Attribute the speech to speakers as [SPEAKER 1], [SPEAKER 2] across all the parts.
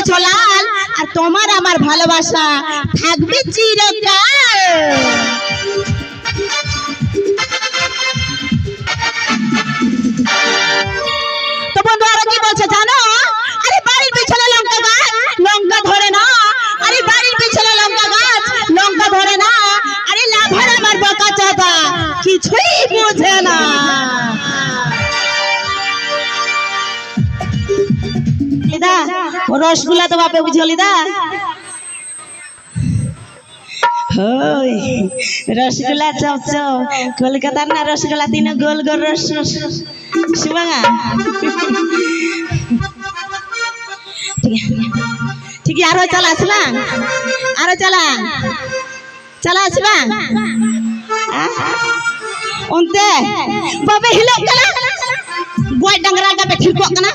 [SPEAKER 1] করেছো লাল, আর তোমার আমার ভালোবাসা থাকবে চিরকাল। তো বন্ধু আরো কি বলছে জানো? আরে বাড়ির পিছনে লঙ্কা গাছ লঙ্কা ধরে না, আরে বাড়ির পিছনে লঙ্কা গাছ লঙ্কা ধরে না, আরে লাভার আমার বকা চাদা কিছুই বোঝে না। লিদা ও রসগোল্লা তো বাপে বুঝো লিদা, রসগোল্লা চপচপ কলকাতার না রসগোল্লা তিন গোল গোল রস শিবাঙ্গা। ঠিক আরো চালা আসবা, আরো চালা চালা আসবা অন্তে বাবা হিলো কালা বয় ডাংরা গাবে ঠিক কানা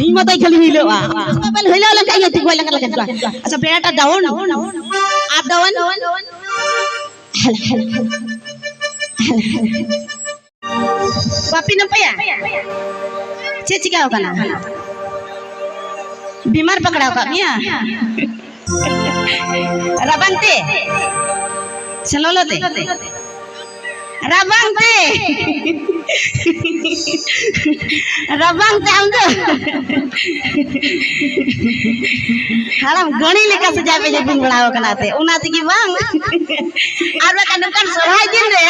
[SPEAKER 1] এই মতই খালি হইলো বাবা হইলো লাগা ইতি বয় লাগা লাগা। আচ্ছা বেড়াটা ডাউন আপ ডাউন बापी न पया चेची क्या होगा ना बीमार पकड़ा होगा मिया रबंते चलो लो दे रबंते रबंते हम तो हालम गणी लेकर से जावे जे बिन बड़ा होगा ना ते उनाती की बांग আর বা কান কান সহায় দিন রে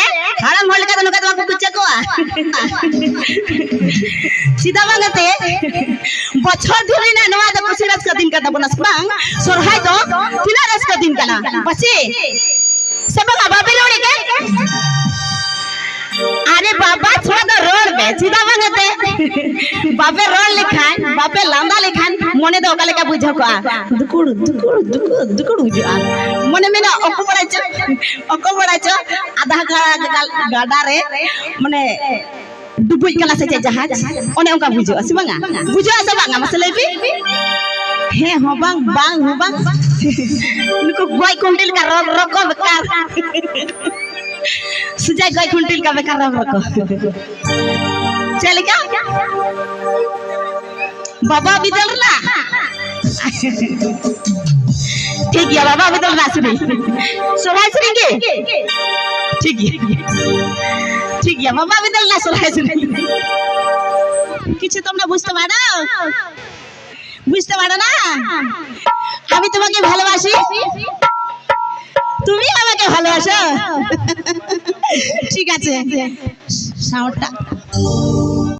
[SPEAKER 1] হারাম হল কা তনকা তোমাকে কুচ্চা কোয়া সিধা বাংলাতে বছর ধরে না নওয়া দা কুসিরাস কা দিন কা দা বনাস বাং সহায় তো তিনারাস কা দিন কানা বসে সবঙ্গা বাবিলোনি কে আরে বাবা ছোড়া তো রোড বে সিধা বাংলাতে বাপে রোড লিখান বাপে লান্দা লিখান মনে তো কালে কা বুঝো কোয়া দুকুড় দুকুড় দুকুড় দুকুড় বুঝো মনে মেনা অকো পড়াইছো আধা গাডা রে মানে ডুবুই কালা সে জাহাজ অনে অঙ্কা বুঝো আছে বাঙা বুঝো আছে বাঙা মাসলেবি হে হবাং বাং হবাং নুকো গয় কুंडल का रको बेकार सुजाय गय कुंडल का बेकार रको चल क्या बाबा बिदल ना ठीक है बाबा बिदल ना सुनी सोहाय सुनेंगे ठीक है बाबा बिदल ना सोहाय सुनेंगे কিছু তোমরা বুঝতে পারো না আমি তোমাকে ভালোবাসি তুমি আমাকে ভালোবাসো ঠিক আছে সাউন্ডটা